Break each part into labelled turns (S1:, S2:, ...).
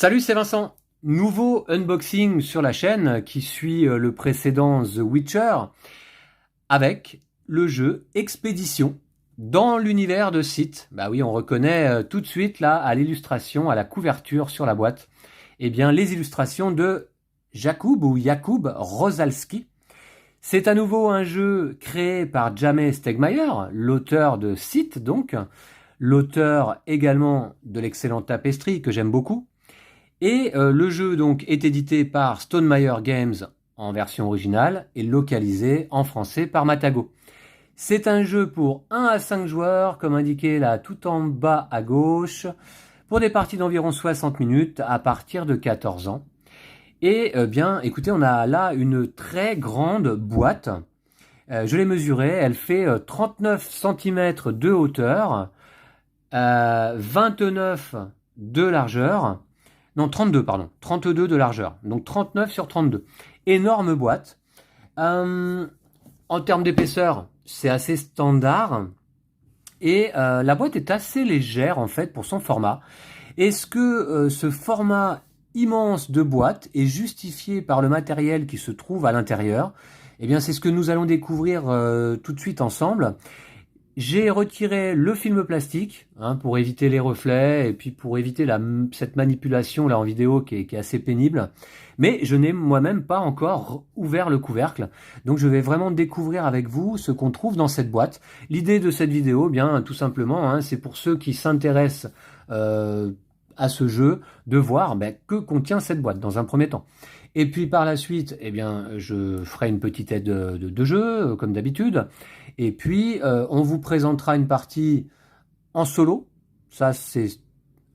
S1: Salut, c'est Vincent. Nouveau unboxing sur la chaîne qui suit le précédent The Witcher avec le jeu Expédition dans l'univers de Sith. Bah oui, on reconnaît tout de suite là à l'illustration, à la couverture sur la boîte, eh bien les illustrations de Jakub Rosalski. C'est à nouveau un jeu créé par James Stegmaier, l'auteur de Sith donc, l'auteur également de l'excellent Tapestry que j'aime beaucoup. Et le jeu donc est édité par Stonemaier Games en version originale et localisé en français par Matago. C'est un jeu pour 1 à 5 joueurs, comme indiqué là tout en bas à gauche, pour des parties d'environ 60 minutes à partir de 14 ans. Et bien, écoutez, on a là une très grande boîte. Je l'ai mesurée, elle fait 39 cm de hauteur, 29 de largeur. Non, 32, pardon. 32 de largeur. Donc 39 sur 32. Énorme boîte. En termes d'épaisseur, c'est assez standard. Et la boîte est assez légère, en fait, pour son format. Est-ce que ce format immense de boîte est justifié par le matériel qui se trouve à l'intérieur? Eh bien, c'est ce que nous allons découvrir tout de suite ensemble. J'ai retiré le film plastique pour éviter les reflets et puis pour éviter cette manipulation là en vidéo qui est assez pénible. Mais je n'ai moi-même pas encore ouvert le couvercle. Donc je vais vraiment découvrir avec vous ce qu'on trouve dans cette boîte. L'idée de cette vidéo, bien tout simplement, c'est pour ceux qui s'intéressent à ce jeu de voir que contient cette boîte dans un premier temps. Et puis par la suite, eh bien, je ferai une petite aide de jeu, comme d'habitude. Et puis, on vous présentera une partie en solo. Ça, c'est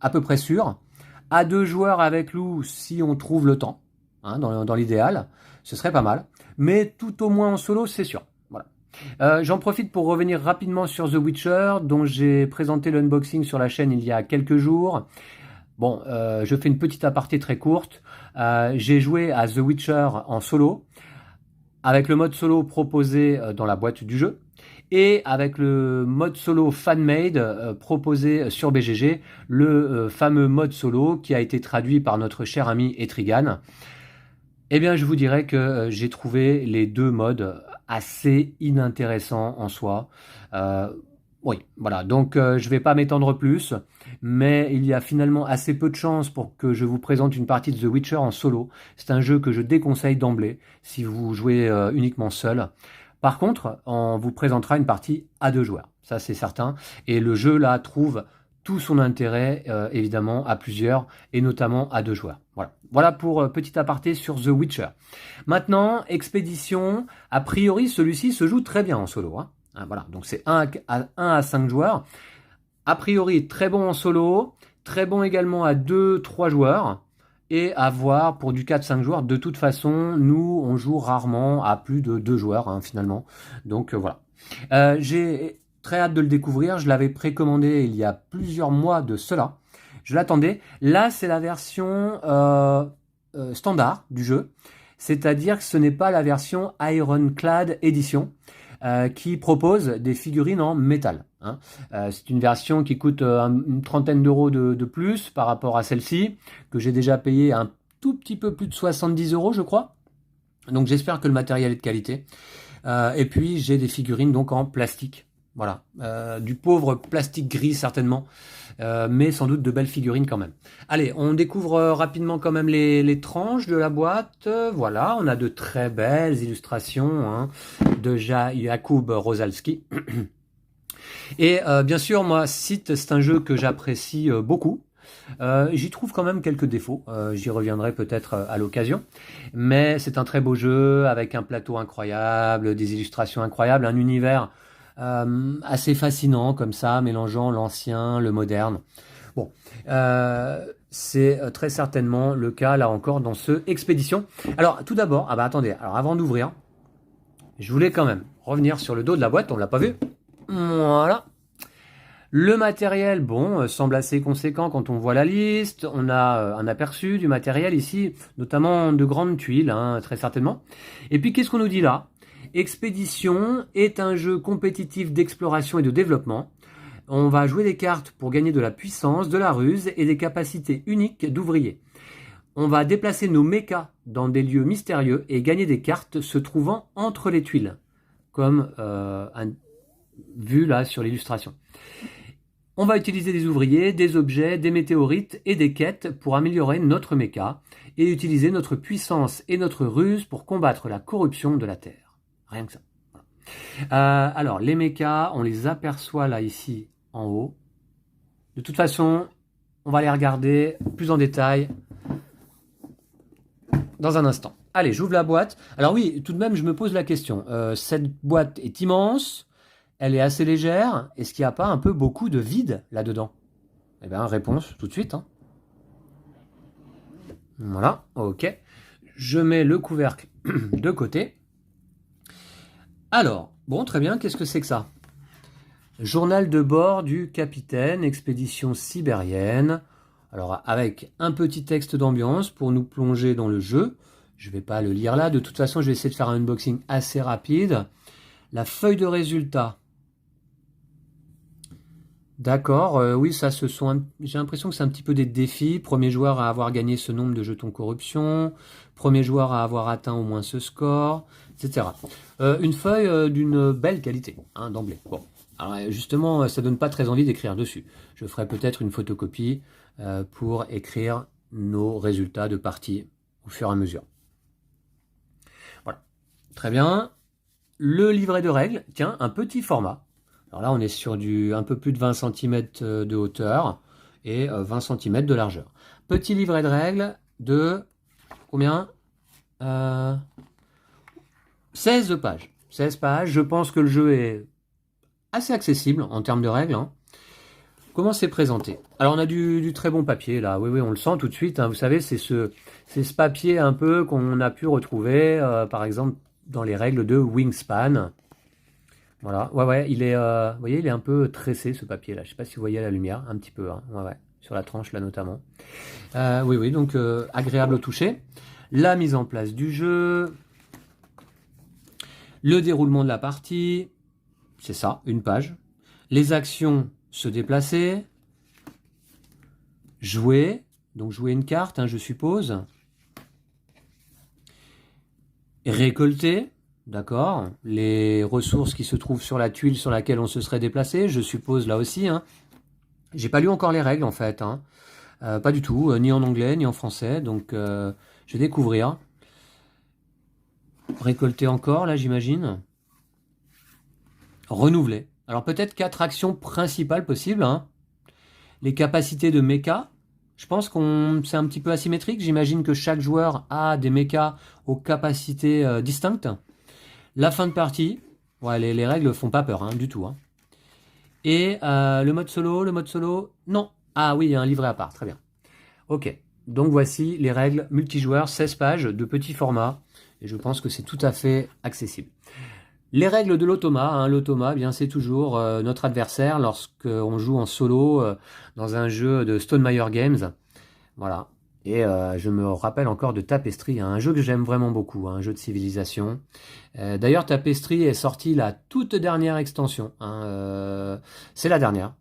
S1: à peu près sûr. À 2 joueurs avec Lou, si on trouve le temps, dans l'idéal. Ce serait pas mal. Mais tout au moins en solo, c'est sûr. Voilà. J'en profite pour revenir rapidement sur The Witcher, dont j'ai présenté l'unboxing sur la chaîne il y a quelques jours. Bon, je fais une petite aparté très courte. J'ai joué à The Witcher en solo, avec le mode solo proposé dans la boîte du jeu, et avec le mode solo fan-made proposé sur BGG, le fameux mode solo qui a été traduit par notre cher ami Etrigan. Eh bien, je vous dirais que j'ai trouvé les deux modes assez inintéressants en soi. Oui, voilà, donc je ne vais pas m'étendre plus, mais il y a finalement assez peu de chances pour que je vous présente une partie de The Witcher en solo. C'est un jeu que je déconseille d'emblée si vous jouez uniquement seul. Par contre, on vous présentera une partie à 2 joueurs, ça c'est certain, et le jeu là trouve tout son intérêt évidemment à plusieurs et notamment à 2 joueurs. Voilà pour petit aparté sur The Witcher. Maintenant, Expédition, a priori celui-ci se joue très bien en solo, voilà, donc c'est 1 à 5 joueurs. A priori, très bon en solo, très bon également à 2-3 joueurs, et à voir pour du 4-5 joueurs. De toute façon, nous, on joue rarement à plus de 2 joueurs, finalement. Donc, voilà. J'ai très hâte de le découvrir. Je l'avais précommandé il y a plusieurs mois de cela. Je l'attendais. Là, c'est la version standard du jeu. C'est-à-dire que ce n'est pas la version Ironclad Edition. Qui propose des figurines en métal. C'est une version qui coûte une trentaine d'euros de plus par rapport à celle-ci, que j'ai déjà payé un tout petit peu plus de 70 euros, je crois. Donc j'espère que le matériel est de qualité. Et puis j'ai des figurines donc en plastique. Voilà, du pauvre plastique gris certainement, mais sans doute de belles figurines quand même. Allez, on découvre rapidement quand même les tranches de la boîte. Voilà, on a de très belles illustrations de Jakub Rosalski. Et bien sûr, moi, Sith, c'est un jeu que j'apprécie beaucoup. J'y trouve quand même quelques défauts, j'y reviendrai peut-être à l'occasion, mais c'est un très beau jeu avec un plateau incroyable, des illustrations incroyables, un univers assez fascinant comme ça, mélangeant l'ancien, le moderne. Bon, c'est très certainement le cas là encore dans ce Expédition. Alors tout d'abord, attendez, alors avant d'ouvrir, je voulais quand même revenir sur le dos de la boîte, on ne l'a pas vu. Voilà. Le matériel, bon, semble assez conséquent quand on voit la liste. On a un aperçu du matériel ici, notamment de grandes tuiles, très certainement. Et puis qu'est-ce qu'on nous dit là ? Expédition est un jeu compétitif d'exploration et de développement On va jouer des cartes pour gagner de la puissance, de la ruse et des capacités uniques d'ouvriers. On va déplacer nos mechas dans des lieux mystérieux et gagner des cartes se trouvant entre les tuiles, comme vu là sur l'illustration. On va utiliser des ouvriers, des objets, des météorites et des quêtes pour améliorer notre mecha et utiliser notre puissance et notre ruse pour combattre la corruption de la Terre. Rien que ça. Voilà. Alors, les mechas, on les aperçoit là, ici, en haut. De toute façon, on va les regarder plus en détail dans un instant. Allez, j'ouvre la boîte. Alors oui, tout de même, je me pose la question. Cette boîte est immense. Elle est assez légère. Est-ce qu'il n'y a pas un peu beaucoup de vide là-dedans? Eh bien, réponse tout de suite. Hein. Voilà, ok. Je mets le couvercle de côté. Alors, bon, très bien, qu'est-ce que c'est que ça? Journal de bord du capitaine, expédition sibérienne. Alors, avec un petit texte d'ambiance pour nous plonger dans le jeu. Je ne vais pas le lire là. De toute façon, je vais essayer de faire un unboxing assez rapide. La feuille de résultat. D'accord, oui, ça ce sont. J'ai l'impression que c'est un petit peu des défis. Premier joueur à avoir gagné ce nombre de jetons corruption, premier joueur à avoir atteint au moins ce score, etc. Une feuille d'une belle qualité, hein, d'emblée. Bon, alors justement, ça donne pas très envie d'écrire dessus. Je ferai peut-être une photocopie pour écrire nos résultats de partie au fur et à mesure. Voilà, très bien. Le livret de règles, tiens, un petit format. Alors là, on est sur un peu plus de 20 cm de hauteur et 20 cm de largeur. Petit livret de règles de combien 16 pages. 16 pages. Je pense que le jeu est assez accessible en termes de règles. Hein. Comment c'est présenté? Alors, on a du très bon papier là. Oui, on le sent tout de suite. Hein. Vous savez, c'est ce papier un peu qu'on a pu retrouver, par exemple, dans les règles de Wingspan. Voilà, ouais, il est, vous voyez, il est un peu tressé ce papier-là. Je ne sais pas si vous voyez la lumière, un petit peu, hein. Ouais, sur la tranche là notamment. Oui, donc agréable au toucher. La mise en place du jeu, le déroulement de la partie, c'est ça, une page. Les actions, se déplacer, jouer, donc jouer une carte, hein, je suppose. Récolter. D'accord, les ressources qui se trouvent sur la tuile sur laquelle on se serait déplacé, je suppose là aussi. Hein. J'ai pas lu encore les règles en fait, hein. Pas du tout, ni en anglais ni en français, donc je vais découvrir. Récolter encore là j'imagine. Renouveler. Alors peut-être 4 actions principales possibles. Hein. Les capacités de mecha. Je pense que c'est un petit peu asymétrique. J'imagine que chaque joueur a des mechas aux capacités distinctes. La fin de partie, ouais, les règles font pas peur, hein, du tout. Hein. Et le mode solo, non. Ah oui, il y a un livret à part, très bien. Ok, donc voici les règles multijoueurs, 16 pages de petit format, et je pense que c'est tout à fait accessible. Les règles de l'automa, hein, l'automa, bien c'est toujours notre adversaire lorsqu'on joue en solo dans un jeu de Stone Meyer Games. Voilà. Et je me rappelle encore de Tapestry, hein, un jeu que j'aime vraiment beaucoup, hein, un jeu de civilisation. D'ailleurs, Tapestry est sorti la toute dernière extension. Hein, c'est la dernière.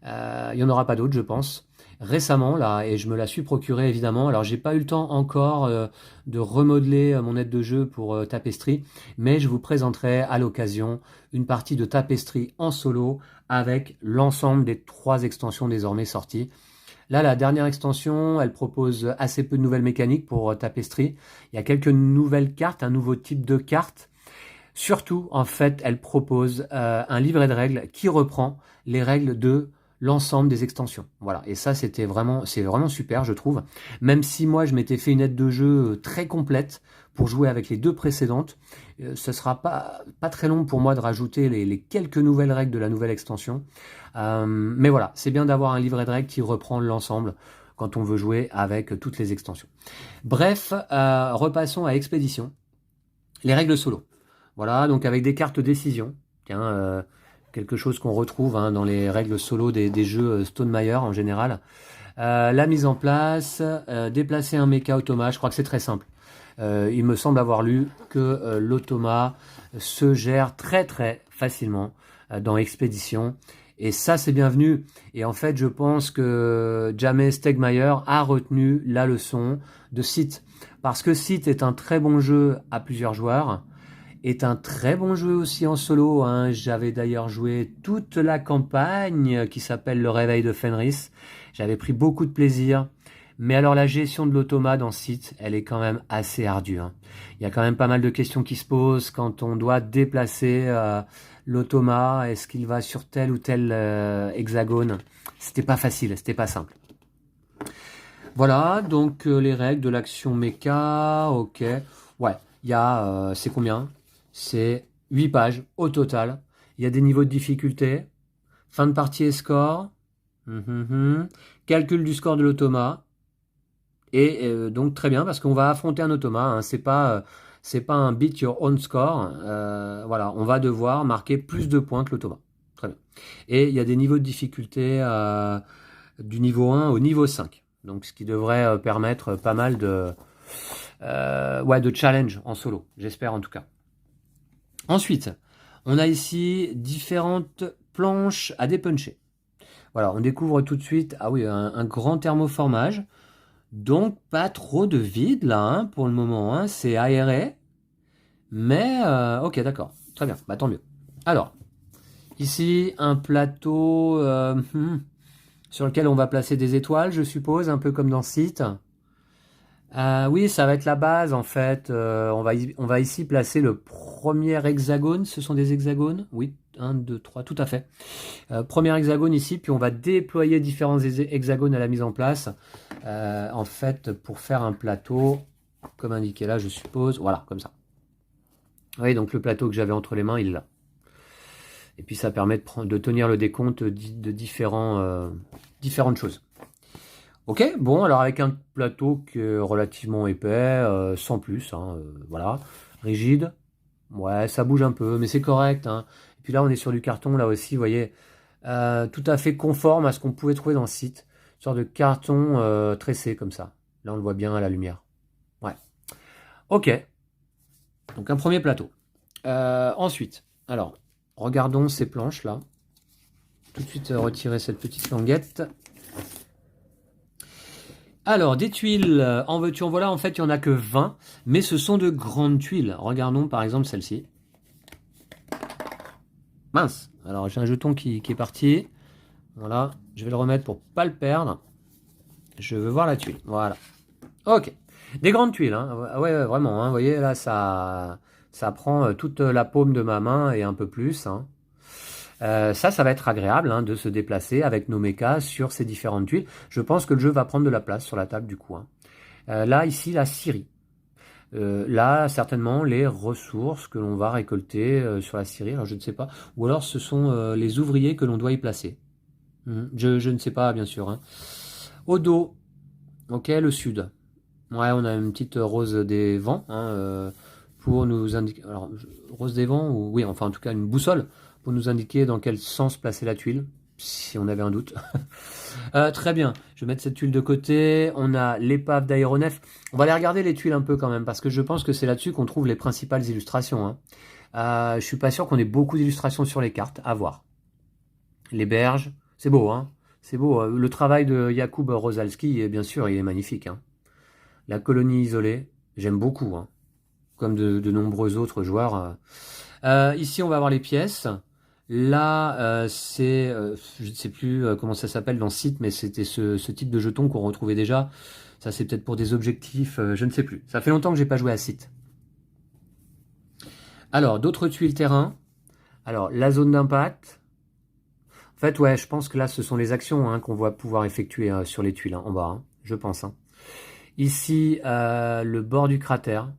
S1: Il n'y en aura pas d'autres, je pense. Récemment, là, et je me la suis procurée évidemment. Alors, j'ai pas eu le temps encore de remodeler mon aide de jeu pour Tapestry, mais je vous présenterai à l'occasion une partie de Tapestry en solo avec l'ensemble des 3 extensions désormais sorties. Là, la dernière extension, elle propose assez peu de nouvelles mécaniques pour Tapestry. Il y a quelques nouvelles cartes, un nouveau type de carte. Surtout, en fait, elle propose un livret de règles qui reprend les règles de l'ensemble des extensions. Voilà. Et ça, c'est vraiment super, je trouve. Même si moi, je m'étais fait une aide de jeu très complète pour jouer avec les 2 précédentes, ce sera pas très long pour moi de rajouter les quelques nouvelles règles de la nouvelle extension. Mais voilà, c'est bien d'avoir un livret de règles qui reprend l'ensemble quand on veut jouer avec toutes les extensions. Bref, repassons à Expédition. Les règles solo. Voilà, donc avec des cartes décision. Tiens, quelque chose qu'on retrouve hein, dans les règles solo des jeux Stone Meyer en général. La mise en place, déplacer un mecha automa, je crois que c'est très simple. Il me semble avoir lu que l'automa se gère très très facilement dans Expédition Et ça, c'est bienvenu. Et en fait, je pense que James Stegmaier a retenu la leçon de Scythe. Parce que Scythe est un très bon jeu à plusieurs joueurs, est un très bon jeu aussi en solo, hein. J'avais d'ailleurs joué toute la campagne qui s'appelle Le Réveil de Fenris. J'avais pris beaucoup de plaisir. Mais alors la gestion de l'automa dans Scythe, elle est quand même assez ardue, hein. Il y a quand même pas mal de questions qui se posent quand on doit déplacer l'automa. Est-ce qu'il va sur tel ou tel hexagone? C'était pas facile, c'était pas simple. Voilà, donc les règles de l'action méca, ok. Ouais, il y a, c'est combien? C'est 8 pages au total. Il y a des niveaux de difficulté. Fin de partie et score. Calcul du score de l'automa. Et donc très bien parce qu'on va affronter un automa, hein. C'est pas un beat your own score. Voilà, on va devoir marquer plus de points que l'automa. Très bien. Et il y a des niveaux de difficulté du niveau 1 au niveau 5. Donc ce qui devrait permettre pas mal de challenge en solo. J'espère en tout cas. Ensuite, on a ici différentes planches à dépuncher. Voilà, on découvre tout de suite, ah oui, un grand thermoformage. Donc pas trop de vide là, hein, pour le moment, hein, c'est aéré. Mais ok, d'accord, très bien, bah tant mieux. Alors, ici un plateau sur lequel on va placer des étoiles, je suppose, un peu comme dans Scythe. Oui, ça va être la base en fait. On va ici placer le premier hexagone. Ce sont des hexagones? Oui, 1, 2, 3, tout à fait. Premier hexagone ici, puis on va déployer différents hexagones à la mise en place. En fait, pour faire un plateau, comme indiqué là, je suppose. Voilà, comme ça. Oui, donc le plateau que j'avais entre les mains, il est là. Et puis ça permet de tenir le décompte de différentes choses. Ok, bon, alors avec un plateau qui est relativement épais, sans plus, hein, voilà, rigide, ouais, ça bouge un peu, mais c'est correct, hein. Et puis là, on est sur du carton, là aussi, vous voyez, tout à fait conforme à ce qu'on pouvait trouver dans le site, une sorte de carton tressé comme ça. Là, on le voit bien à la lumière. Ouais. Ok, donc un premier plateau. Ensuite, alors, regardons ces planches là. Tout de suite retirer cette petite languette. Alors, des tuiles, en veux-tu, en voilà, en fait, il n'y en a que 20, mais ce sont de grandes tuiles. Regardons par exemple celle-ci. Mince, alors j'ai un jeton qui est parti. Voilà, je vais le remettre pour pas le perdre. Je veux voir la tuile, voilà. Ok, des grandes tuiles, hein. Ouais, vraiment, hein. Vous voyez, là, ça prend toute la paume de ma main et un peu plus, hein. Ça va être agréable, hein, de se déplacer avec nos mechas sur ces différentes tuiles. Je pense que le jeu va prendre de la place sur la table du coup, hein. Là, ici, la scierie. Là, certainement, les ressources que l'on va récolter sur la scierie. Alors, je ne sais pas. Ou alors, ce sont les ouvriers que l'on doit y placer. Je ne sais pas, bien sûr, hein. Au dos, ok, le sud. Ouais, on a une petite rose des vents, hein, pour nous indiquer. Alors, rose des vents, ou oui, enfin, en tout cas, une boussole pour nous indiquer dans quel sens placer la tuile, si on avait un doute. Très bien, je vais mettre cette tuile de côté. On a l'épave d'aéronef. On va aller regarder les tuiles un peu quand même, parce que je pense que c'est là-dessus qu'on trouve les principales illustrations, hein. Je suis pas sûr qu'on ait beaucoup d'illustrations sur les cartes, à voir. Les berges, c'est beau, hein. C'est beau. Le travail de Jakub Rosalski, bien sûr, il est magnifique, hein. La colonie isolée, j'aime beaucoup, hein, comme de nombreux autres joueurs. Ici, on va avoir les pièces. Là, je ne sais plus comment ça s'appelle dans le site, mais c'était ce type de jeton qu'on retrouvait déjà. Ça, c'est peut-être pour des objectifs, je ne sais plus. Ça fait longtemps que j'ai pas joué à site. Alors, d'autres tuiles terrain. Alors, la zone d'impact. En fait, ouais, je pense que là, ce sont les actions, hein, qu'on va pouvoir effectuer sur les tuiles, hein, en bas, hein, je pense, hein. Ici, le bord du cratère.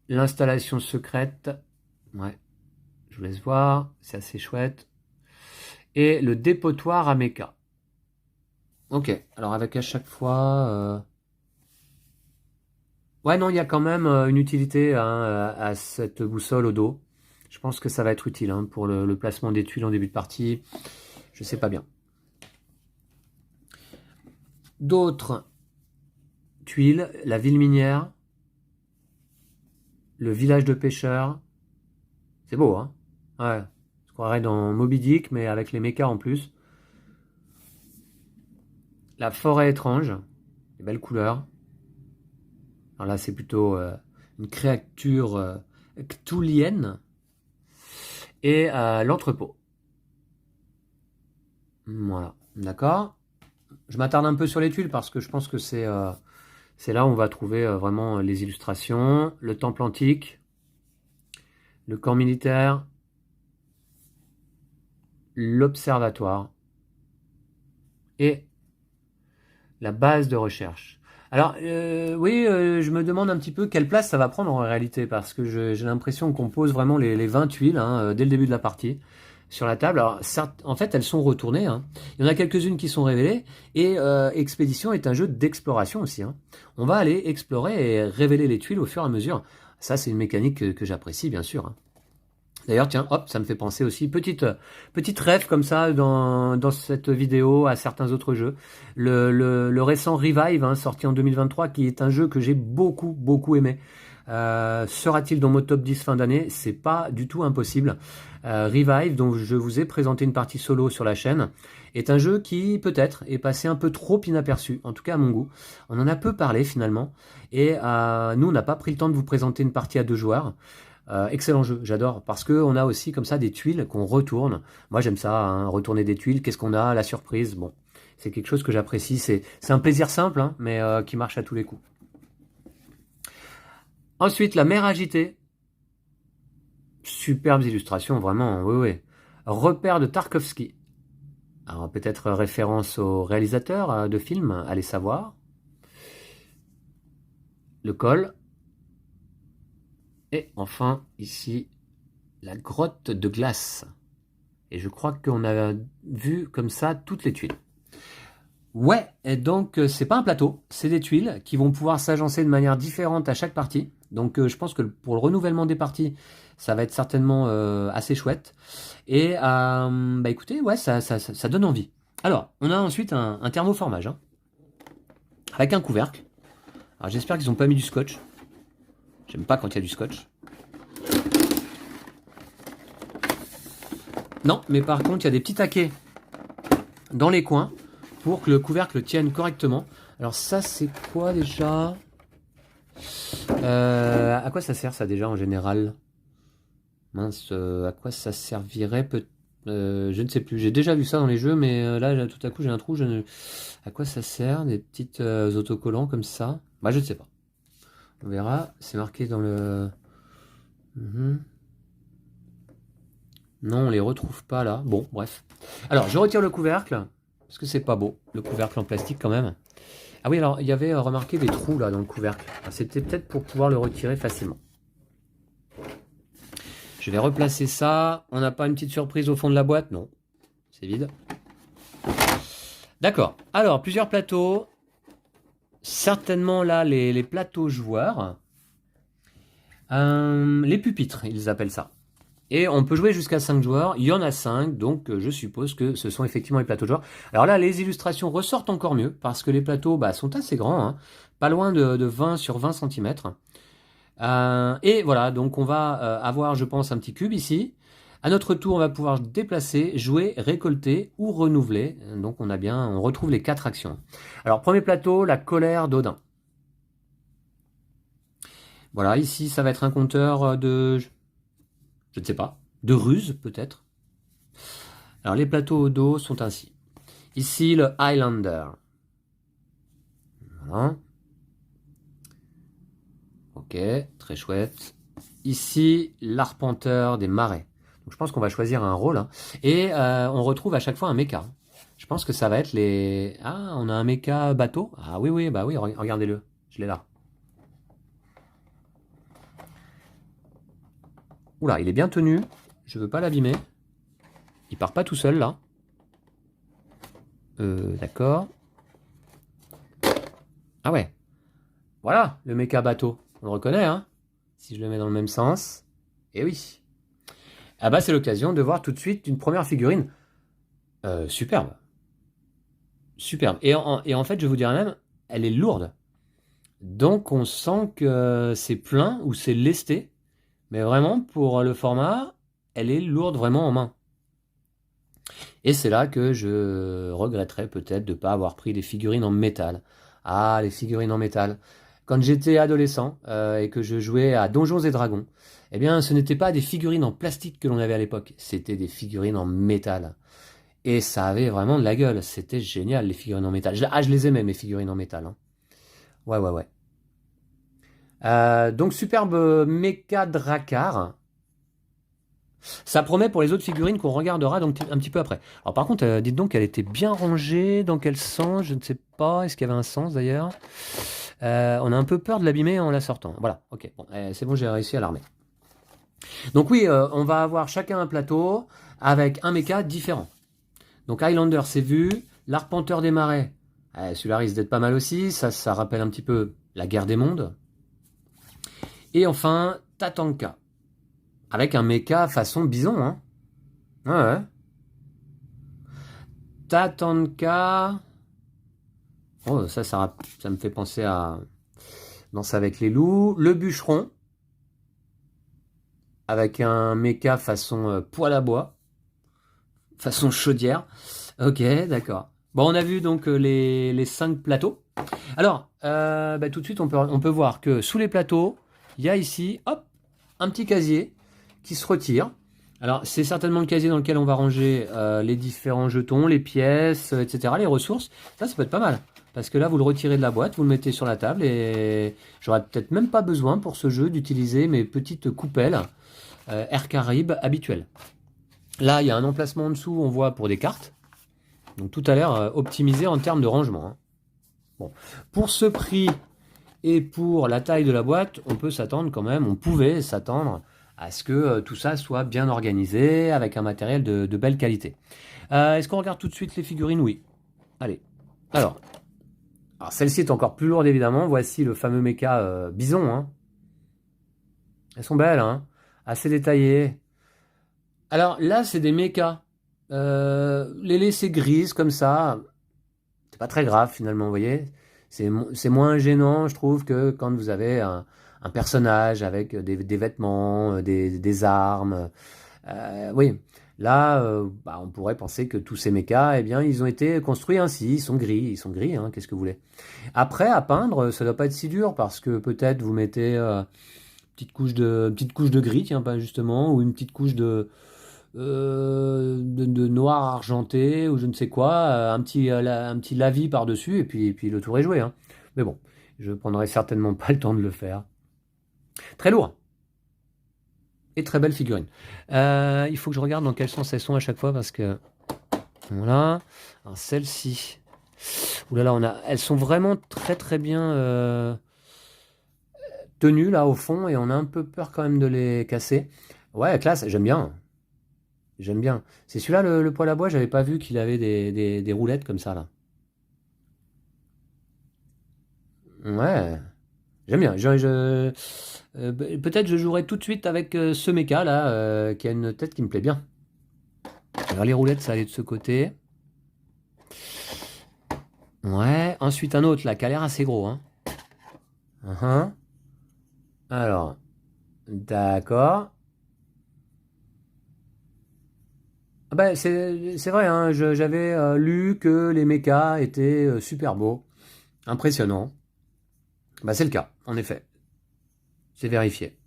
S1: L'installation secrète. Ouais, je vous laisse voir, c'est assez chouette. Et le dépotoir à méca. Ok, alors avec à chaque fois... Ouais, non, il y a quand même une utilité, hein, à cette boussole au dos. Je pense que ça va être utile, hein, pour le placement des tuiles en début de partie. Je sais pas bien. D'autres tuiles, la ville minière, le village de pêcheurs. C'est beau, hein? Ouais. On se croirait dans Moby Dick, mais avec les mechas en plus. La forêt étrange, des belles couleurs. Alors là, c'est plutôt une créature cthulhienne. Et l'entrepôt. Voilà, d'accord. Je m'attarde un peu sur les tuiles parce que je pense que c'est là où on va trouver vraiment les illustrations. Le temple antique, le camp militaire, l'observatoire et la base de recherche. Alors, oui, je me demande un petit peu quelle place ça va prendre en réalité, parce que j'ai l'impression qu'on pose vraiment les 20 tuiles dès le début de la partie sur la table. Alors, certes, en fait, elles sont retournées. Hein. Il y en a quelques-unes qui sont révélées, et Expédition est un jeu d'exploration aussi. Hein. On va aller explorer et révéler les tuiles au fur et à mesure. Ça, c'est une mécanique que j'apprécie, bien sûr. Hein. D'ailleurs, tiens, hop, ça me fait penser aussi, petite rêve comme ça dans cette vidéo à certains autres jeux. Le récent Revive, hein, sorti en 2023, qui est un jeu que j'ai beaucoup aimé. Sera-t-il dans mon top 10 fin d'année? C'est pas du tout impossible. Revive, dont je vous ai présenté une partie solo sur la chaîne, est un jeu qui, peut-être, est passé un peu trop inaperçu, en tout cas à mon goût. On en a peu parlé finalement, et nous, on n'a pas pris le temps de vous présenter une partie à 2 joueurs. Excellent jeu, j'adore, parce qu'on a aussi comme ça des tuiles qu'on retourne. Moi j'aime ça, hein, retourner des tuiles, qu'est-ce qu'on a, la surprise, bon, c'est quelque chose que j'apprécie, c'est un plaisir simple, hein, mais qui marche à tous les coups. Ensuite, la mer agitée, superbes illustrations, vraiment, oui. Repère de Tarkovsky, alors peut-être référence au réalisateur de films, allez savoir. Le col. Et enfin, ici, la grotte de glace. Et je crois qu'on a vu comme ça toutes les tuiles. Ouais, et donc c'est pas un plateau, c'est des tuiles qui vont pouvoir s'agencer de manière différente à chaque partie. Donc je pense que pour le renouvellement des parties, ça va être certainement assez chouette. Et bah écoutez, ouais, ça donne envie. Alors, on a ensuite un thermoformage, hein, avec un couvercle. Alors j'espère qu'ils n'ont pas mis du scotch. J'aime pas quand il y a du scotch. Non, mais par contre, il y a des petits taquets dans les coins pour que le couvercle tienne correctement. Alors ça, c'est quoi déjà? À quoi ça sert ça déjà en général? Mince, à quoi ça servirait je ne sais plus. J'ai déjà vu ça dans les jeux, mais là, tout à coup, j'ai un trou. À quoi ça sert? Des petites autocollants comme ça? Bah, je ne sais pas. On verra. C'est marqué dans le... Non, on les retrouve pas là. Bon, bref. Alors, je retire le couvercle, parce que c'est pas beau, le couvercle en plastique quand même. Ah oui, alors, il y avait remarqué des trous là dans le couvercle. C'était peut-être pour pouvoir le retirer facilement. Je vais replacer ça. On n'a pas une petite surprise au fond de la boîte? Non, c'est vide. D'accord. Alors, plusieurs plateaux. Certainement là, les plateaux joueurs. Les pupitres, ils appellent ça. Et on peut jouer jusqu'à 5 joueurs. Il y en a 5, donc je suppose que ce sont effectivement les plateaux joueurs. Alors là, les illustrations ressortent encore mieux, parce que les plateaux sont assez grands, hein, pas loin de 20 sur 20 cm. Et voilà, donc on va avoir, je pense, un petit cube ici. À notre tour, on va pouvoir déplacer, jouer, récolter ou renouveler. Donc on retrouve les 4 actions. Alors premier plateau, la colère d'Odin. Voilà, ici ça va être un compteur de... je ne sais pas, de ruse peut-être. Alors les plateaux au dos sont ainsi. Ici le Highlander. Voilà. Ok, très chouette. Ici l'arpenteur des marais. Donc je pense qu'on va choisir un rôle. Hein. Et on retrouve à chaque fois un mecha. Je pense que ça va être les... Ah, on a un mecha bateau. Ah oui, bah oui, regardez-le. Je l'ai là. Oula, il est bien tenu. Je veux pas l'abîmer. Il part pas tout seul là. D'accord. Ah ouais. Voilà, le mecha bateau. On le reconnaît, hein. Si je le mets dans le même sens. Eh oui. Ah bah c'est l'occasion de voir tout de suite une première figurine. Superbe. Superbe. Et en fait, je vous dirais même, elle est lourde. Donc on sent que c'est plein ou c'est lesté. Mais vraiment, pour le format, elle est lourde vraiment en main. Et c'est là que je regretterais peut-être de ne pas avoir pris des figurines en métal. Ah, les figurines en métal. Quand j'étais adolescent et que je jouais à Donjons et Dragons, eh bien, ce n'était pas des figurines en plastique que l'on avait à l'époque, c'était des figurines en métal. Et ça avait vraiment de la gueule. C'était génial, les figurines en métal. Je les aimais, mes figurines en métal, hein. Ouais, ouais, ouais. Donc, superbe méca Drakkar. Ça promet pour les autres figurines qu'on regardera donc un petit peu après. Alors par contre, dites donc qu'elle était bien rangée. Dans quel sens? Je ne sais pas. Est-ce qu'il y avait un sens d'ailleurs? On a un peu peur de l'abîmer en la sortant. Voilà, ok. Bon, c'est bon, j'ai réussi à l'armer. Donc oui, on va avoir chacun un plateau avec un méca différent. Donc Highlander, c'est vu. L'Arpenteur des Marais, celui-là risque d'être pas mal aussi. Ça rappelle un petit peu la guerre des mondes. Et enfin, Tatanka. Avec un méca façon bison, hein. Ouais, ouais. Tatanka. Oh, ça me fait penser à Danse avec les loups. Le bûcheron. Avec un méca façon poêle à bois. Façon chaudière. Ok, d'accord. Bon, on a vu donc les 5 plateaux. Alors, tout de suite, on peut voir que sous les plateaux, il y a ici, hop, un petit casier qui se retire. Alors, c'est certainement le casier dans lequel on va ranger les différents jetons, les pièces, etc., les ressources. Ça peut être pas mal. Parce que là, vous le retirez de la boîte, vous le mettez sur la table et j'aurais peut-être même pas besoin pour ce jeu d'utiliser mes petites coupelles Air Caraïbes habituelles. Là, il y a un emplacement en dessous, on voit pour des cartes. Donc tout a l'air optimisé en termes de rangement, hein. Bon. Pour ce prix et pour la taille de la boîte, on peut s'attendre quand même, on pouvait s'attendre à ce que tout ça soit bien organisé, avec un matériel de belle qualité. Est-ce qu'on regarde tout de suite les figurines? Oui. Allez. Alors celle-ci est encore plus lourde évidemment. Voici le fameux méca bison, hein. Elles sont belles, hein. Assez détaillées. Alors là, c'est des mechas. Les laisser grises comme ça, c'est pas très grave finalement, vous voyez. C'est moins gênant, je trouve, que quand vous avez un personnage avec des vêtements, des armes. Oui, là, on pourrait penser que tous ces mechas, eh bien, ils ont été construits ainsi. Ils sont gris, hein, qu'est-ce que vous voulez. Après, à peindre, ça doit pas être si dur parce que peut-être vous mettez petite couche de gris, tiens, pas justement, ou une petite couche de noir argenté ou je ne sais quoi, un petit lavis par-dessus et puis le tour est joué, hein. Mais bon, je prendrai certainement pas le temps de le faire. Très lourd et très belle figurine. Il faut que je regarde dans quel sens elles sont à chaque fois parce que voilà. Alors celle-ci, oulala, elles sont vraiment très très bien tenues là au fond et on a un peu peur quand même de les casser. Ouais, classe, j'aime bien. J'aime bien. C'est celui-là, le poêle à bois, j'avais pas vu qu'il avait des roulettes comme ça, là. Ouais, j'aime bien. Peut-être je jouerai tout de suite avec ce méca, là, qui a une tête qui me plaît bien. Alors, les roulettes, ça allait de ce côté. Ouais, ensuite un autre, là, qui a l'air assez gros, hein. Uh-huh. Alors, d'accord. Ah bah, c'est vrai, hein, j'avais lu que les mechas étaient super beaux, impressionnants. Bah, c'est le cas, en effet. C'est vérifié.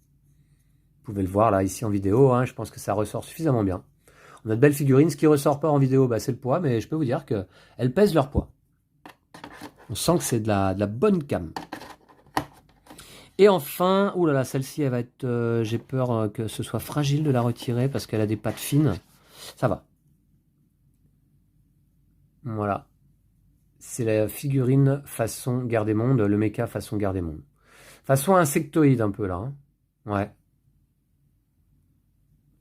S1: Vous pouvez le voir là, ici en vidéo, hein, je pense que ça ressort suffisamment bien. On a de belles figurines, ce qui ressort pas en vidéo, c'est le poids, mais je peux vous dire qu'elles pèsent leur poids. On sent que c'est de la bonne cam. Et enfin, oulala, celle-ci, elle va être... j'ai peur que ce soit fragile de la retirer parce qu'elle a des pattes fines. Ça va. Voilà. C'est la figurine façon Guerre des Mondes, le mecha façon Guerre des Mondes. Façon insectoïde un peu là, hein. Ouais.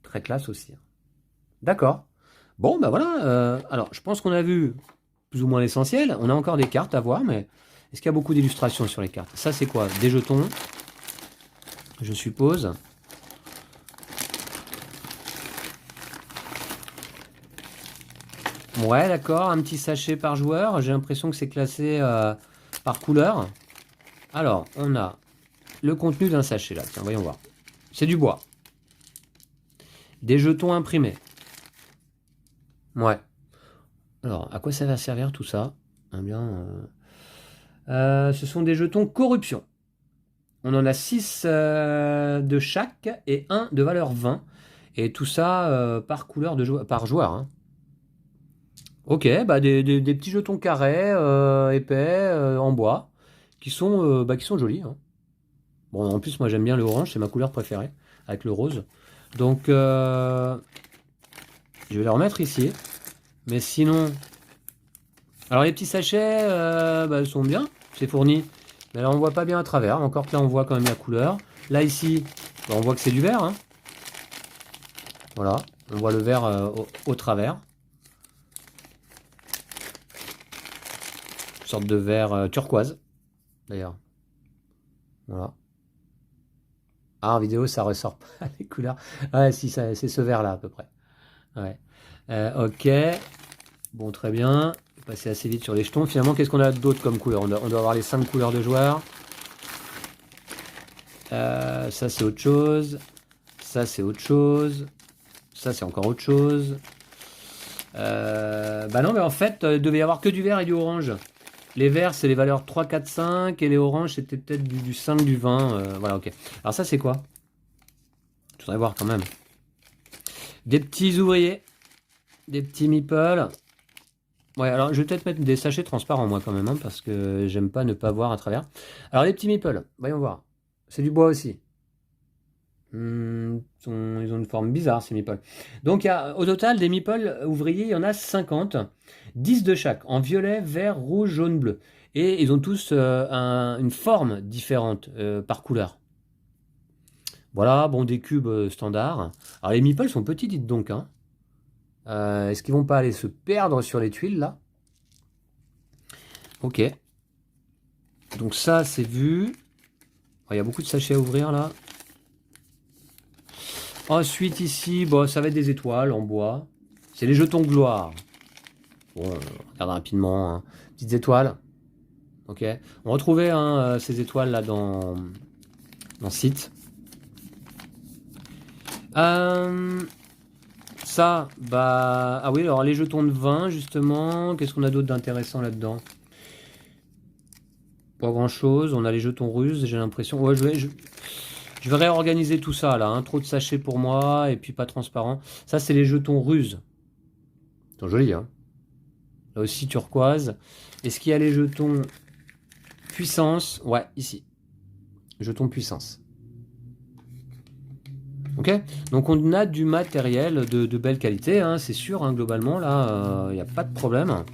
S1: Très classe aussi, hein. D'accord. Bon, voilà. Alors, je pense qu'on a vu plus ou moins l'essentiel. On a encore des cartes à voir, mais est-ce qu'il y a beaucoup d'illustrations sur les cartes? Ça, c'est quoi? Des jetons, je suppose. Ouais, d'accord. Un petit sachet par joueur. J'ai l'impression que c'est classé par couleur. Alors, on a le contenu d'un sachet là. Tiens, voyons voir. C'est du bois. Des jetons imprimés. Ouais. Alors, à quoi ça va servir tout ça? Eh bien, ce sont des jetons corruption. On en a 6 de chaque et un de valeur 20. Et tout ça par couleur par joueur. Hein. Ok, bah des petits jetons carrés, épais, en bois, qui sont jolis. Hein. Bon, en plus, moi j'aime bien le orange, c'est ma couleur préférée, avec le rose. Donc, je vais les remettre ici. Mais sinon... Alors les petits sachets, ils sont bien, c'est fourni. Mais là, on voit pas bien à travers. Encore que là, on voit quand même la couleur. Là, ici, on voit que c'est du vert. Hein. Voilà, on voit le vert au travers. Une sorte de vert turquoise, d'ailleurs. Voilà. Ah, en vidéo, ça ressort pas les couleurs. Ouais, si, c'est ce vert-là, à peu près. Ouais. Ok. Bon, très bien. Je vais passer assez vite sur les jetons. Finalement, qu'est-ce qu'on a d'autre comme couleur? On doit avoir les 5 couleurs de joueurs. Ça, c'est autre chose. Ça, c'est autre chose. Ça, c'est encore autre chose. Bah non, mais en fait, il devait y avoir que du vert et du orange. Les verts, c'est les valeurs 3, 4, 5. Et les oranges, c'était peut-être du 5, du 20. Voilà, ok. Alors ça, c'est quoi? Je voudrais voir quand même. Des petits ouvriers. Des petits meeples. Ouais, alors je vais peut-être mettre des sachets transparents, moi, quand même, hein, parce que j'aime pas ne pas voir à travers. Alors, les petits meeples, voyons voir. C'est du bois aussi. Ils ont une forme bizarre, ces meeples. Donc, au total, des meeples ouvriers, il y en a 50. 10 de chaque, en violet, vert, rouge, jaune, bleu. Et ils ont tous une forme différente par couleur. Voilà, bon, des cubes standards. Alors, les meeples sont petits, dites donc. Hein. Est-ce qu'ils vont pas aller se perdre sur les tuiles, là? Ok. Donc ça, c'est vu. Oh, il y a beaucoup de sachets à ouvrir, là. Ensuite, ici, bon, ça va être des étoiles en bois. C'est les jetons gloire. Bon, on regarde rapidement. Hein. Petites étoiles. Ok. On retrouvait hein, ces étoiles là dans le site. Ça, bah. Ah oui, alors les jetons de vin, justement. Qu'est-ce qu'on a d'autre d'intéressant là-dedans? Pas grand-chose. On a les jetons russes, j'ai l'impression. Ouais, je vais réorganiser tout ça là. Hein. Trop de sachets pour moi et puis pas transparent. Ça, c'est les jetons ruses. Ils sont jolis, hein. Là aussi turquoise. Est-ce qu'il y a les jetons puissance? Ouais, ici. Jetons puissance. Ok, donc on a du matériel de belle qualité, hein, c'est sûr, hein, globalement, là, il n'y a pas de problème.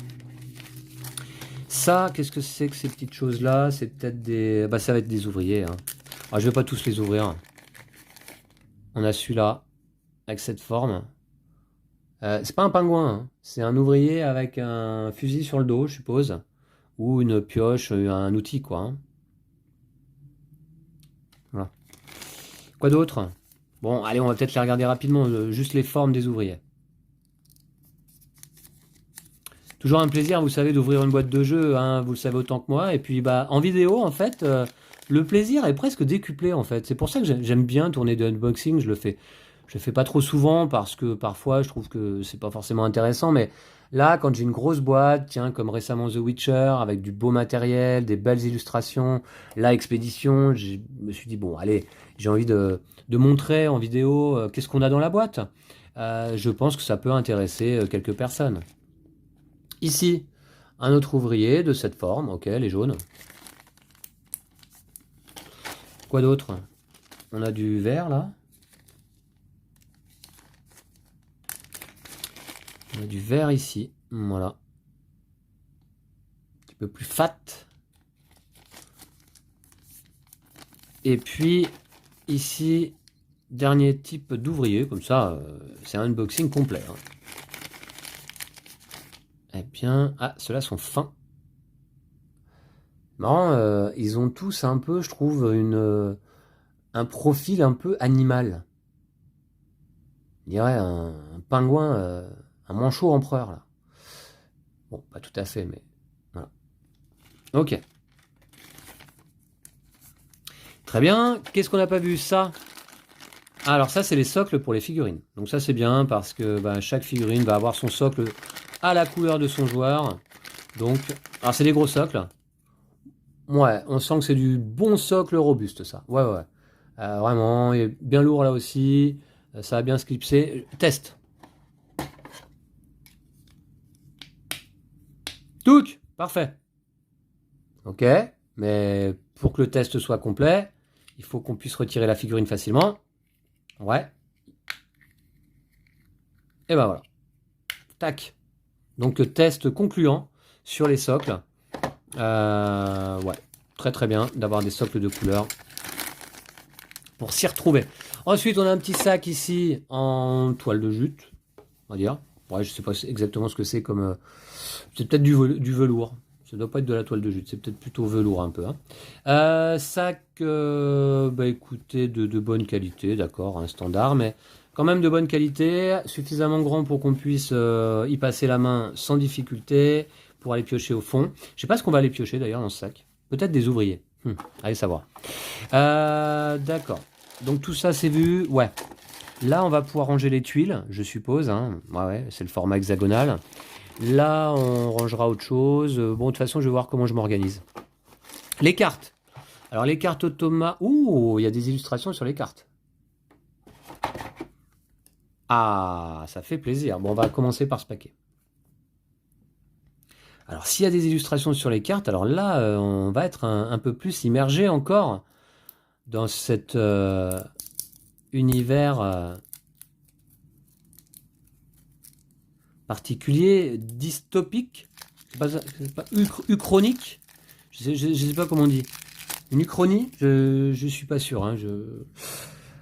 S1: Ça, qu'est-ce que c'est que ces petites choses-là? C'est peut-être des... Bah, ça va être des ouvriers. Hein. Alors, je vais pas tous les ouvrir. On a celui-là, avec cette forme. C'est pas un pingouin, hein. C'est un ouvrier avec un fusil sur le dos, je suppose. Ou une pioche, un outil, quoi. Hein. Voilà. Quoi d'autre? Bon, allez, on va peut-être les regarder rapidement, juste les formes des ouvriers. Toujours un plaisir, vous savez, d'ouvrir une boîte de jeu, hein, vous le savez autant que moi. Et puis, bah, en vidéo, en fait, le plaisir est presque décuplé, en fait. C'est pour ça que j'aime bien tourner de unboxing. Je le fais pas trop souvent parce que parfois, je trouve que c'est pas forcément intéressant. Mais là, quand j'ai une grosse boîte, tiens, comme récemment The Witcher, avec du beau matériel, des belles illustrations, la Expédition, je me suis dit, bon, allez, j'ai envie de montrer en vidéo qu'est-ce qu'on a dans la boîte. Je pense que ça peut intéresser quelques personnes. Ici, un autre ouvrier de cette forme, ok, les jaunes. Quoi d'autre? On a du vert là. On a du vert ici, voilà. Un petit peu plus fat. Et puis, ici, dernier type d'ouvrier, comme ça, c'est un unboxing complet. Hein. Eh bien, ah, ceux-là sont fins. Marrant, ils ont tous un peu, je trouve, un profil un peu animal. Je dirais un pingouin, un manchot empereur, là. Bon, pas tout à fait, mais voilà. Ok. Très bien. Qu'est-ce qu'on n'a pas vu? Ça, Alors ça, c'est les socles pour les figurines. Donc ça, c'est bien parce que chaque figurine va avoir son socle à la couleur de son joueur. Donc, alors c'est des gros socles. Ouais, on sent que c'est du bon socle robuste, ça. Ouais, ouais. Vraiment, il est bien lourd là aussi. Ça va bien se clipser. Test. Touc. Parfait. Ok. Mais pour que le test soit complet, il faut qu'on puisse retirer la figurine facilement. Ouais. Et ben voilà. Tac. Donc test concluant sur les socles. Ouais. Très très bien d'avoir des socles de couleur pour s'y retrouver. Ensuite, on a un petit sac ici en toile de jute, on va dire. Ouais, je sais pas exactement ce que c'est comme. C'est peut-être du velours. Ça doit pas être de la toile de jute, c'est peut-être plutôt velours un peu. Hein. Sac, écoutez, de bonne qualité, d'accord, un standard, mais quand même de bonne qualité, suffisamment grand pour qu'on puisse y passer la main sans difficulté, pour aller piocher au fond. Je sais pas ce qu'on va aller piocher d'ailleurs dans ce sac. Peut-être des ouvriers. Allez savoir. D'accord. Donc tout ça c'est vu. Ouais. Là on va pouvoir ranger les tuiles, je suppose. Hein. Ouais, c'est le format hexagonal. Là on rangera autre chose. Bon, de toute façon je vais voir comment je m'organise. Les cartes. Alors les cartes automates. Ouh, il y a des illustrations sur les cartes. Ah, ça fait plaisir. Bon, on va commencer par ce paquet. Alors s'il y a des illustrations sur les cartes, alors là on va être un peu plus immergé encore dans cet univers particulier, dystopique, c'est pas uchronique, je sais pas comment on dit. Une uchronie, je suis pas sûr. Hein,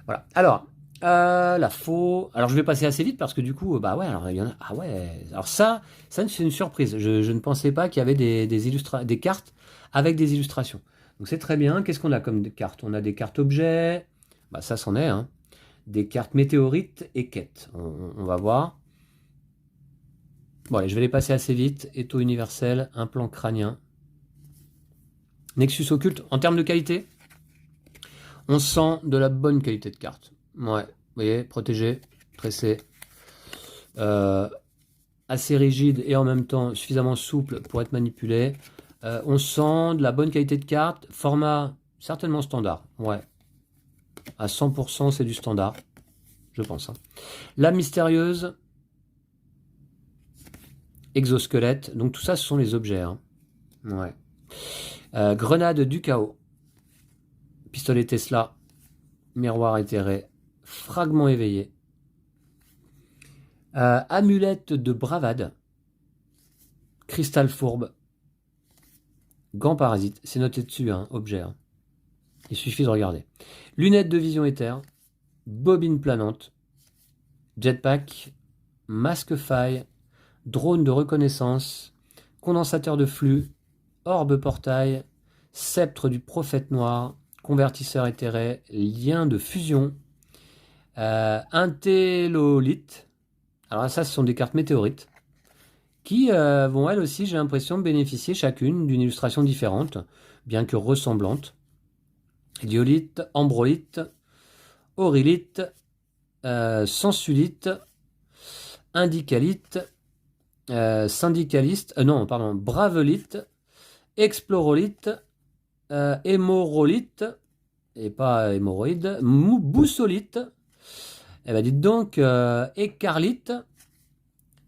S1: voilà. Alors, la faux. Alors je vais passer assez vite parce que du coup, bah ouais, alors il y en a. Ah ouais. Alors ça c'est une surprise. Je ne pensais pas qu'il y avait des cartes avec des illustrations. Donc c'est très bien. Qu'est-ce qu'on a comme des cartes? On a des cartes objets. Bah ça c'en est. Hein. Des cartes météorites et quêtes. On va voir. Bon, allez, je vais les passer assez vite. Étau universel, implant crânien. Nexus occulte, en termes de qualité, on sent de la bonne qualité de carte. Ouais, vous voyez, protégé, tressé, assez rigide et en même temps suffisamment souple pour être manipulé. On sent de la bonne qualité de carte, format certainement standard. Ouais, à 100% c'est du standard, je pense. Hein. La mystérieuse, exosquelette, donc tout ça ce sont les objets. Hein. Ouais. Grenade du chaos, pistolet Tesla, miroir éthéré, fragment éveillé, amulette de bravade, cristal fourbe, gant parasite, c'est noté dessus, hein, objet. Hein. Il suffit de regarder. Lunettes de vision éther, bobine planante, jetpack, masque faille, drone de reconnaissance, condensateur de flux, orbe portail, sceptre du prophète noir, convertisseur éthéré, lien de fusion, intélolite. Alors ça, ce sont des cartes météorites qui vont elles aussi, j'ai l'impression, bénéficier chacune d'une illustration différente, bien que ressemblante. Diolite, ambroïte, aurylite, sensulite, indicalite, syndicaliste, non, pardon, bravelite, explorolite, hémorolite, et pas hémorroïde, boussolite, et ben dites donc, écarlite,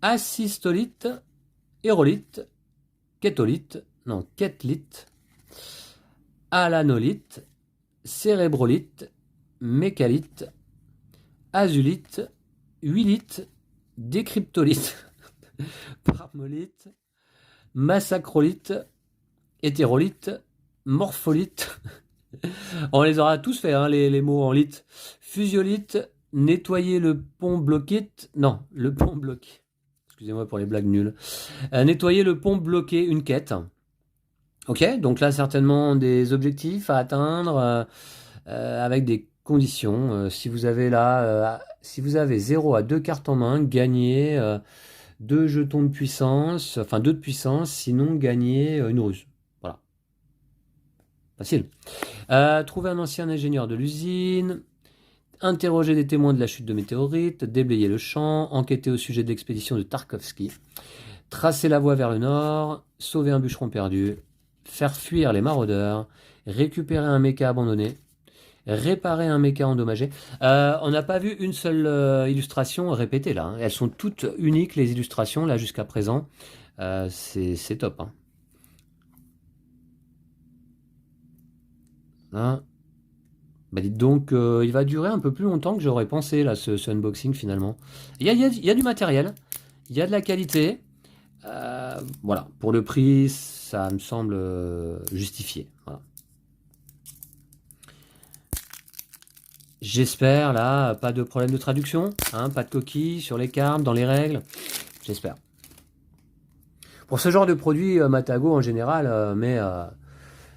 S1: assistolite, hérolite, kétolite, non, kétlite, alanolite, cérébrolite, mécalite, azulite, huilite, décryptolite, parmolite, massacrolite, hétérolite, morpholite. On les aura tous fait, hein, les mots en lite. Fusiolite, nettoyer le pont bloqué. Non, le pont bloqué. Excusez-moi pour les blagues nulles. Nettoyer le pont bloqué, une quête. Ok, donc là, certainement des objectifs à atteindre avec des conditions. Si vous avez là, si vous avez 0 à 2 cartes en main, gagnez 2 jetons de puissance, enfin 2 de puissance, sinon gagnez une ruse. Voilà. Facile. Trouver un ancien ingénieur de l'usine. interroger des témoins de la chute de météorites, déblayer le champ, enquêter au sujet de l'expédition de Tarkovsky, tracer la voie vers le nord, sauver un bûcheron perdu, faire fuir les maraudeurs, récupérer un méca abandonné, réparer un méca endommagé. On n'a pas vu une seule illustration répétée là, hein. Elles sont toutes uniques les illustrations là jusqu'à présent. C'est top. Hein. Hein. Bah dites donc, il va durer un peu plus longtemps que j'aurais pensé là, ce unboxing finalement. Il y a du matériel, il y a de la qualité. Voilà, pour le prix, ça me semble justifié. Voilà. J'espère, là, pas de problème de traduction, hein, pas de coquilles sur les cartes, dans les règles. J'espère. Pour ce genre de produit, Matago, en général, met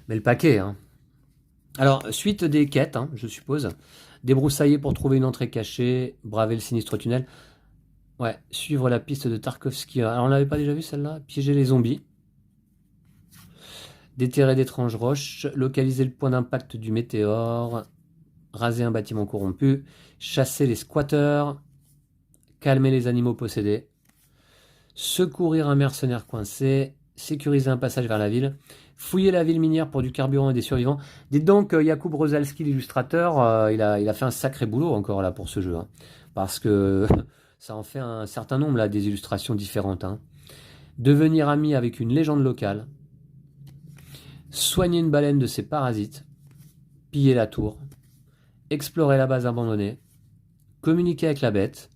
S1: le paquet. Hein. Alors, suite des quêtes, hein, je suppose. Débroussailler pour trouver une entrée cachée, braver le sinistre tunnel. Ouais, suivre la piste de Tarkovsky. Alors, on l'avait pas déjà vu celle-là? Piéger les zombies. Déterrer d'étranges roches. Localiser le point d'impact du météore. Raser un bâtiment corrompu, chasser les squatteurs, calmer les animaux possédés, secourir un mercenaire coincé, sécuriser un passage vers la ville, fouiller la ville minière pour du carburant et des survivants. Dites donc, Jakub Rosalski, l'illustrateur, il a fait un sacré boulot encore là pour ce jeu, hein, parce que ça en fait un certain nombre là des illustrations différentes. Hein. Devenir ami avec une légende locale, soigner une baleine de ses parasites, piller la tour, explorer la base abandonnée, communiquer avec la bête,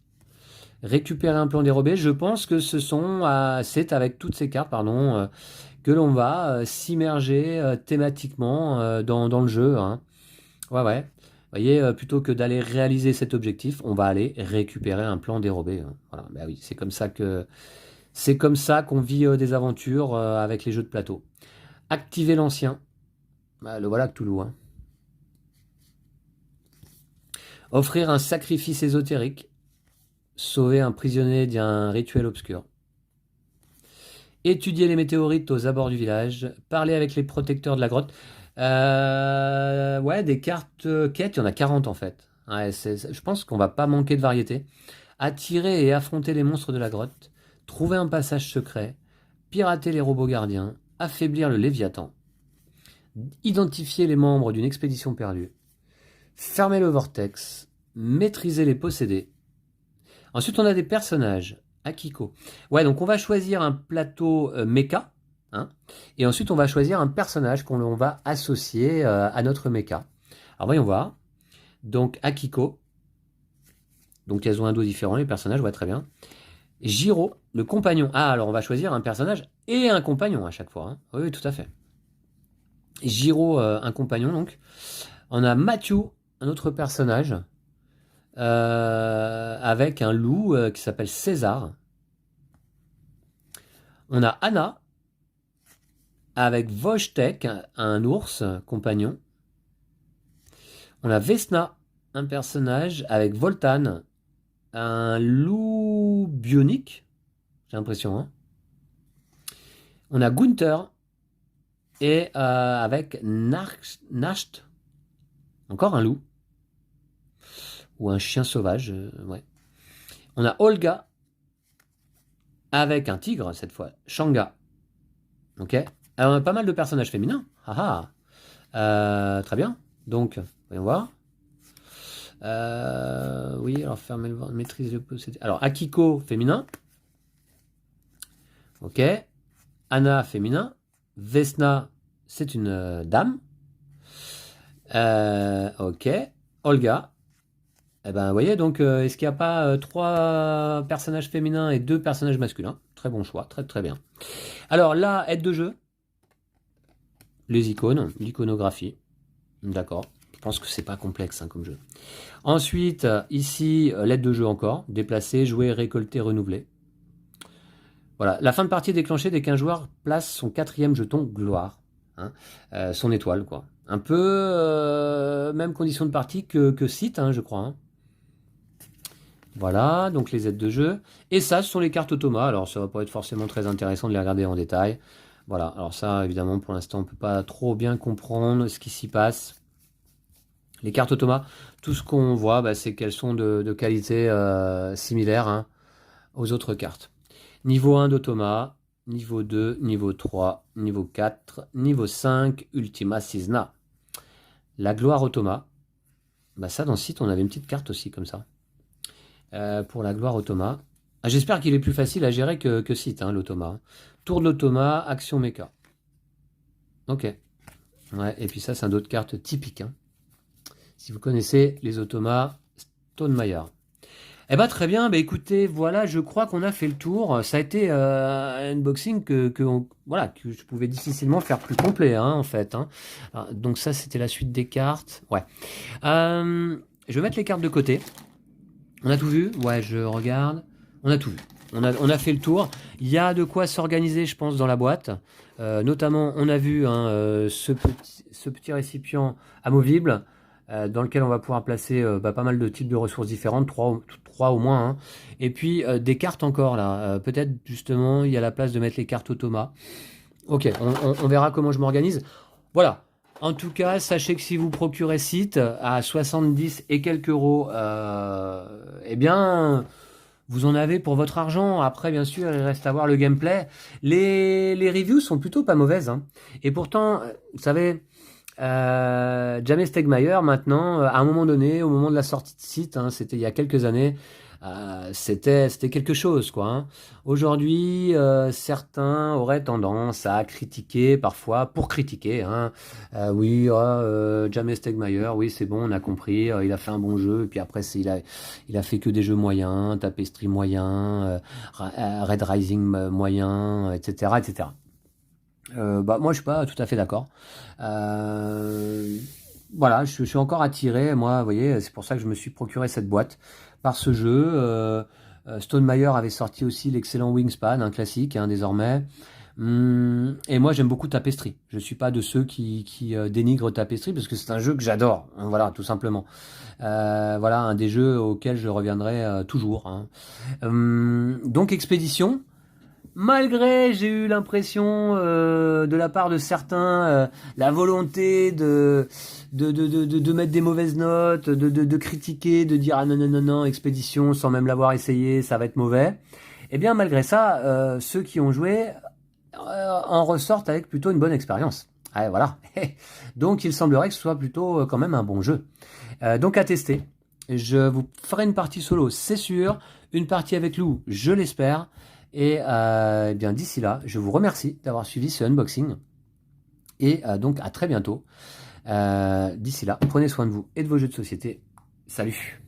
S1: récupérer un plan dérobé. Je pense que c'est avec toutes ces cartes, que l'on va s'immerger thématiquement dans le jeu. Hein. Ouais. Vous voyez, plutôt que d'aller réaliser cet objectif, on va aller récupérer un plan dérobé. Hein. Voilà, bah oui, c'est comme ça qu'on vit des aventures avec les jeux de plateau. Activer l'ancien. Bah, le voilà Cthulhu. Hein. Offrir un sacrifice ésotérique. Sauver un prisonnier d'un rituel obscur. Étudier les météorites aux abords du village. Parler avec les protecteurs de la grotte. Ouais, des cartes quêtes, il y en a 40 en fait. Ouais, je pense qu'on va pas manquer de variété. Attirer et affronter les monstres de la grotte. Trouver un passage secret. Pirater les robots gardiens. Affaiblir le Léviathan. Identifier les membres d'une expédition perdue. Fermer le vortex, maîtriser les possédés. Ensuite, on a des personnages. Akiko. Ouais, donc on va choisir un plateau mecha. Hein, et ensuite, on va choisir un personnage qu'on va associer à notre mecha. Alors, voyons voir. Donc, Akiko. Donc, elles ont un dos différent, les personnages, ouais, très bien. Jiro, le compagnon. Ah, alors on va choisir un personnage et un compagnon à chaque fois. Hein. Oui, tout à fait. Jiro, un compagnon, donc. On a Matthew, un autre personnage, avec un loup qui s'appelle César. On a Anna, avec Wojtek, un ours compagnon. On a Vesna, un personnage, avec Voltan, un loup bionique, j'ai l'impression. Hein. On a Gunther, et avec Nasht, encore un loup. Ou un chien sauvage, ouais. On a Olga, avec un tigre, cette fois. Shanga. Ok. Alors, on a pas mal de personnages féminins. Très bien. Donc, voyons voir. Oui, alors fermer le ventre, maîtrise le possédé. Alors, Akiko, féminin. Ok. Anna, féminin. Vesna, c'est une dame. Ok. Olga. Eh ben, vous voyez, donc, est-ce qu'il n'y a pas 3 personnages féminins et 2 personnages masculins? Très bon choix, très très bien. Alors, là, aide de jeu. Les icônes, l'iconographie. D'accord. Je pense que c'est pas complexe hein, comme jeu. Ensuite, ici, l'aide de jeu encore. Déplacer, jouer, récolter, renouveler. Voilà. La fin de partie est déclenchée dès qu'un joueur place son 4e jeton gloire. Hein, son étoile, quoi. Un peu même condition de partie que site, hein, je crois. Hein. Voilà, donc les aides de jeu. Et ça, ce sont les cartes automa. Alors, ça va pas être forcément très intéressant de les regarder en détail. Voilà, alors ça, évidemment, pour l'instant, on ne peut pas trop bien comprendre ce qui s'y passe. Les cartes automa, tout ce qu'on voit, bah, c'est qu'elles sont de qualité similaire, hein, aux autres cartes. Niveau 1 d'automa, niveau 2, niveau 3, niveau 4, niveau 5, Ultima Cisna. La gloire automa, bah ça dans le site on avait une petite carte aussi comme ça. Pour la gloire automa. Ah, j'espère qu'il est plus facile à gérer que site, hein, l'automa. Tour de l'automa, action méca. Ok. Ouais, et puis ça c'est un autre carte typique, hein. Si vous connaissez les automas Stonemeyer. Eh ben très bien, bah écoutez, voilà, je crois qu'on a fait le tour. Ça a été un unboxing voilà, que je pouvais difficilement faire plus complet, hein, en fait, hein. Alors, donc ça, c'était la suite des cartes. Ouais. Je vais mettre les cartes de côté. On a tout vu? Ouais, je regarde. On a tout vu. On a fait le tour. Il y a de quoi s'organiser, je pense, dans la boîte. Notamment, on a vu, hein, ce petit récipient amovible dans lequel on va pouvoir placer pas mal de types de ressources différentes, trois au moins, hein. Et puis des cartes encore là. Peut-être justement, il y a la place de mettre les cartes automa. Ok, on verra comment je m'organise. Voilà. En tout cas, sachez que si vous procurez site à 70 et quelques euros, eh bien, vous en avez pour votre argent. Après, bien sûr, il reste à voir le gameplay. Les reviews sont plutôt pas mauvaises, hein. Et pourtant, vous savez, James Stegmaier, maintenant, à un moment donné, au moment de la sortie de site, hein, c'était il y a quelques années, c'était quelque chose, quoi, hein. Aujourd'hui, certains auraient tendance à critiquer parfois pour critiquer, hein. Oui, James Stegmaier, oui, c'est bon, on a compris, il a fait un bon jeu, et puis après, il a fait que des jeux moyens, Tapestry moyen, Red Rising moyen, etc., etc. Bah, moi, je suis pas tout à fait d'accord. Voilà, je suis encore attiré. Moi, vous voyez, c'est pour ça que je me suis procuré cette boîte par ce jeu. Stonemeyer avait sorti aussi l'excellent Wingspan, un classique, hein, désormais. Et moi, j'aime beaucoup Tapestry. Je suis pas de ceux qui dénigrent Tapestry parce que c'est un jeu que j'adore, hein, voilà, tout simplement. Voilà, un des jeux auxquels je reviendrai toujours, hein. Donc, Expédition. Malgré, j'ai eu l'impression de la part de certains, la volonté de mettre des mauvaises notes, de critiquer, de dire ah non non non non Expédition sans même l'avoir essayé, ça va être mauvais. Eh bien malgré ça, ceux qui ont joué en ressortent avec plutôt une bonne expérience. Ouais, voilà. Donc il semblerait que ce soit plutôt quand même un bon jeu. Donc à tester. Je vous ferai une partie solo, c'est sûr. Une partie avec Lou, je l'espère. Et eh bien d'ici là, je vous remercie d'avoir suivi ce unboxing. Et donc à très bientôt. D'ici là, prenez soin de vous et de vos jeux de société. Salut!